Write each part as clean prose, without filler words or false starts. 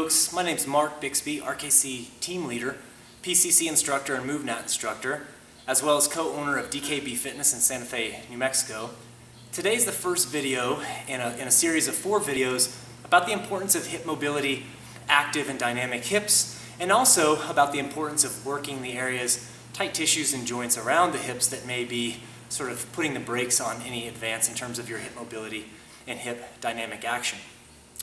folks. My name's Mark Bixby, RKC Team Leader, PCC instructor and MoveNat instructor, as well as co-owner of DKB Fitness in Santa Fe, New Mexico. Today's the first video in a series of 4 videos about the importance of hip mobility, active and dynamic hips, and also about the importance of working the areas, tight tissues and joints around the hips that may be sort of putting the brakes on any advance in terms of your hip mobility and hip dynamic action.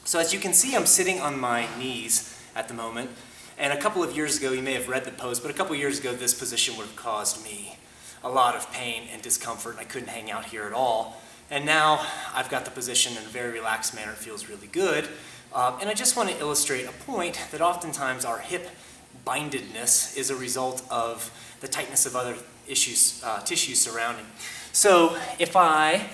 So as you can see, I'm sitting on my knees at the moment, and a couple of years ago, you may have read the post, but a couple of years ago this position would have caused me a lot of pain and discomfort, and I couldn't hang out here at all. And now I've got the position in a very relaxed manner. It feels really good. And I just want to illustrate a point that oftentimes our hip bindedness is a result of the tightness of other tissues surrounding. So if I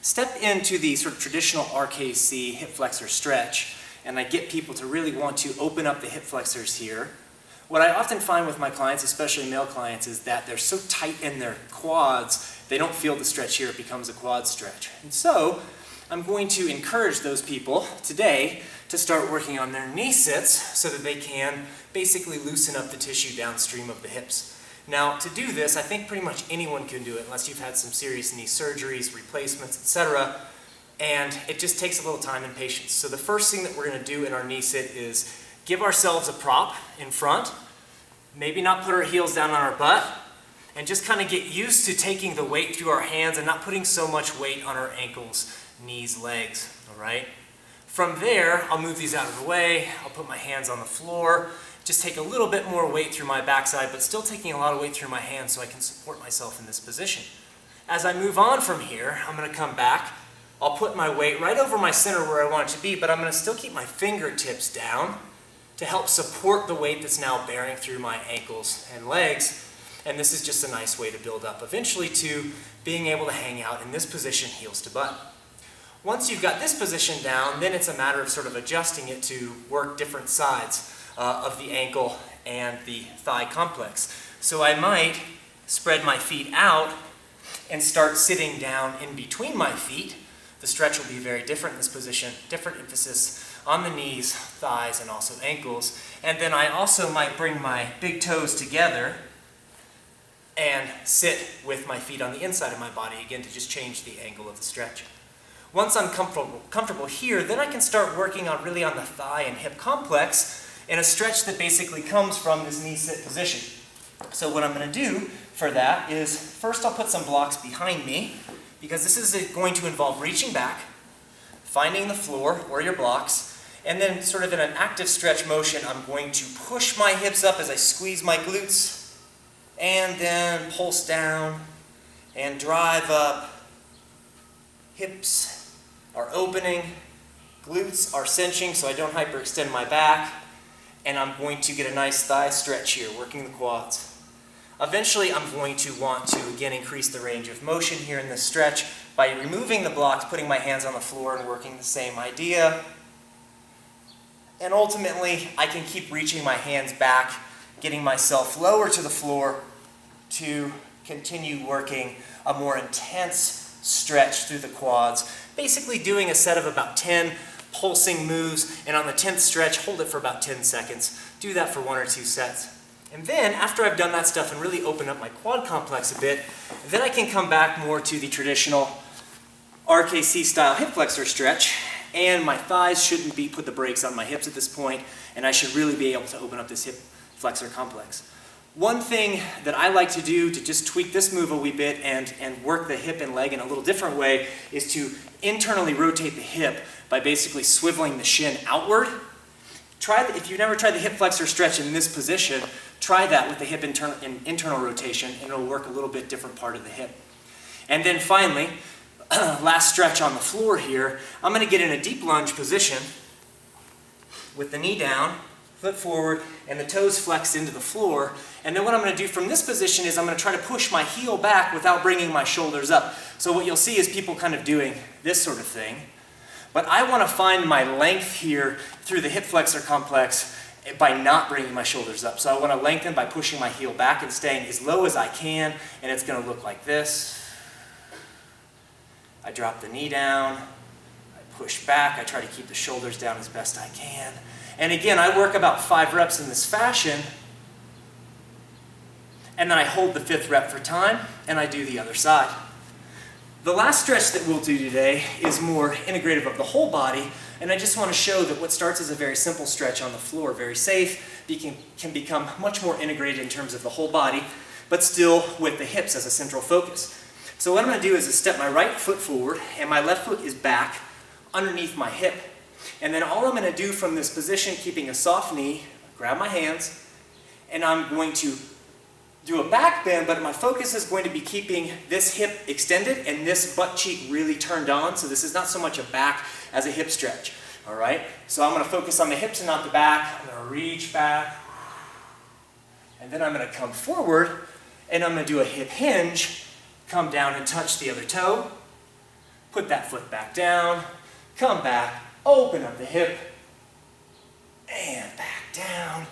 step into the sort of traditional RKC hip flexor stretch, and I get people to really want to open up the hip flexors here, what I often find with my clients, especially male clients, is that they're so tight in their quads, they don't feel the stretch here. It becomes a quad stretch. And so I'm going to encourage those people today to start working on their knee sits so that they can basically loosen up the tissue downstream of the hips. Now, to do this, I think pretty much anyone can do it unless you've had some serious knee surgeries, replacements, etc. And it just takes a little time and patience. So the first thing that we're going to do in our knee sit is give ourselves a prop in front, maybe not put our heels down on our butt, and just kind of get used to taking the weight through our hands and not putting so much weight on our ankles, knees, legs, all right? From there, I'll move these out of the way. I'll put my hands on the floor. Just take a little bit more weight through my backside, but still taking a lot of weight through my hands so I can support myself in this position. As I move on from here, I'm going to come back. I'll put my weight right over my center where I want it to be, but I'm going to still keep my fingertips down to help support the weight that's now bearing through my ankles and legs. And this is just a nice way to build up eventually to being able to hang out in this position, heels to butt. Once you've got this position down, then it's a matter of sort of adjusting it to work different sides of the ankle and the thigh complex. So I might spread my feet out and start sitting down in between my feet. The stretch will be very different in this position, different emphasis on the knees, thighs, and also ankles. And then I also might bring my big toes together and sit with my feet on the inside of my body, again, to just change the angle of the stretch. Once I'm comfortable here, then I can start working on really on the thigh and hip complex in a stretch that basically comes from this knee sit position. So what I'm going to do for that is first I'll put some blocks behind me, because this is going to involve reaching back, finding the floor or your blocks, and then sort of in an active stretch motion, I'm going to push my hips up as I squeeze my glutes, and then pulse down and drive up. Hips are opening, glutes are cinching so I don't hyperextend my back, and I'm going to get a nice thigh stretch here, working the quads. Eventually, I'm going to want to, again, increase the range of motion here in this stretch by removing the blocks, putting my hands on the floor and working the same idea. And ultimately, I can keep reaching my hands back, getting myself lower to the floor to continue working a more intense stretch through the quads, basically doing a set of about 10 pulsing moves, and on the 10th stretch, hold it for about 10 seconds. Do that for 1 or 2 sets. And then, after I've done that stuff and really opened up my quad complex a bit, then I can come back more to the traditional RKC style hip flexor stretch, and my thighs shouldn't put the brakes on my hips at this point, and I should really be able to open up this hip flexor complex. One thing that I like to do to just tweak this move a wee bit and work the hip and leg in a little different way is to internally rotate the hip by basically swiveling the shin outward. If you've never tried the hip flexor stretch in this position, try that with the hip internal rotation, and it'll work a little bit different part of the hip. And then finally, last stretch on the floor here, I'm going to get in a deep lunge position with the knee down, foot forward, and the toes flexed into the floor. And then what I'm going to do from this position is I'm going to try to push my heel back without bringing my shoulders up. So what you'll see is people kind of doing this sort of thing. But I want to find my length here through the hip flexor complex by not bringing my shoulders up. So I want to lengthen by pushing my heel back and staying as low as I can, and it's going to look like this. I drop the knee down, I push back, I try to keep the shoulders down as best I can, And again, I work about 5 reps in this fashion, and then I hold the 5th rep for time, and I do the other side. The last stretch that we'll do today is more integrative of the whole body, and I just want to show that what starts as a very simple stretch on the floor, very safe, can become much more integrated in terms of the whole body, but still with the hips as a central focus. So what I'm going to do is step my right foot forward, and my left foot is back underneath my hip. And then all I'm going to do from this position, keeping a soft knee, grab my hands, and I'm going to do a back bend, but my focus is going to be keeping this hip extended and this butt cheek really turned on. So this is not so much a back as a hip stretch. All right? So I'm going to focus on the hips and not the back. I'm going to reach back. And then I'm going to come forward, and I'm going to do a hip hinge, come down and touch the other toe, put that foot back down, come back, open up the hip, and back down.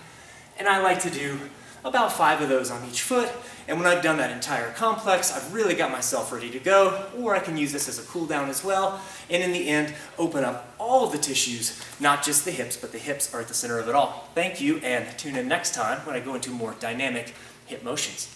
And I like to do about 5 of those on each foot, and when I've done that entire complex, I've really got myself ready to go, or I can use this as a cool down as well, and in the end, open up all of the tissues, not just the hips, but the hips are at the center of it all. Thank you, and tune in next time when I go into more dynamic hip motions.